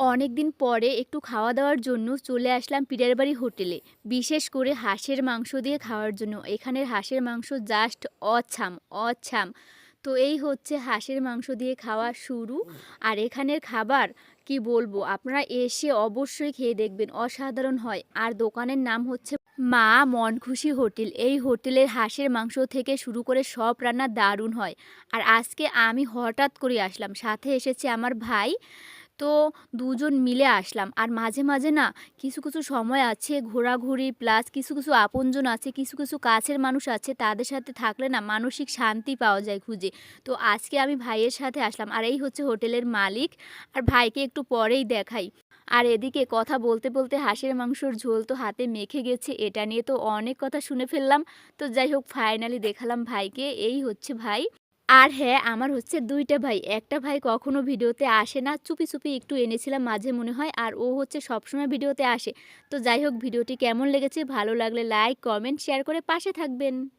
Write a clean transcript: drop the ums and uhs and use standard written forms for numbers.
অনেকদিন পরে একটু খাওয়া দাওয়ার জন্য চলে আসলাম পীরের বাড়ি হোটেলে। বিশেষ করে হাঁসের মাংস দিয়ে খাওয়ার জন্য। এখানের হাঁসের মাংস জাস্ট অছাম, অছাম। তো এই হচ্ছে হাঁসের মাংস দিয়ে খাওয়া শুরু। আর এখানের খাবার কি বলবো, আপনারা এসে অবশ্যই খেয়ে দেখবেন, অসাধারণ হয়। আর দোকানের নাম হচ্ছে মা মন খুশি হোটেল। এই হোটেলের হাঁসের মাংস থেকে শুরু করে সব রান্না দারুণ হয়। আর আজকে আমি হঠাৎ করে আসলাম, সাথে এসেছে আমার ভাই। তো দুজন মিলে আসলাম। আর মাঝে মাঝে না কিছু কিছু সময় আছে ঘোরাঘুরি, প্লাস কিছু কিছু আপনজন আছে, কিছু কিছু কাছের মানুষ আছে, তাদের সাথে থাকলে না মানসিক শান্তি পাওয়া যায় খুঁজে। তো আজকে আমি ভাইয়ের সাথে আসলাম। আর এই হচ্ছে হোটেলের মালিক। আর ভাইকে একটু পরেই দেখাই। আর এদিকে কথা বলতে বলতে হাঁসের মাংসর ঝোল তো হাতে মেখে গেছে, এটা নিয়ে তো অনেক কথা শুনে ফেললাম। তো যাই হোক, ফাইনালি দেখালাম ভাইকে। এই হচ্ছে ভাই। আর হ্যাঁ, আমার হচ্ছে ২ টা ভাই। একটা ভাই কখনো ভিডিওতে আসে না। চুপি, চুপি একটু এনেছিলাম মাঝে মনে হয়। আর ও হচ্ছে সবসময় ভিডিওতে আসে। তো যাই হোক, ভিডিওটি কেমন লেগেছে? ভালো লাগলে লাইক, কমেন্ট, শেয়ার করে পাশে থাকবেন।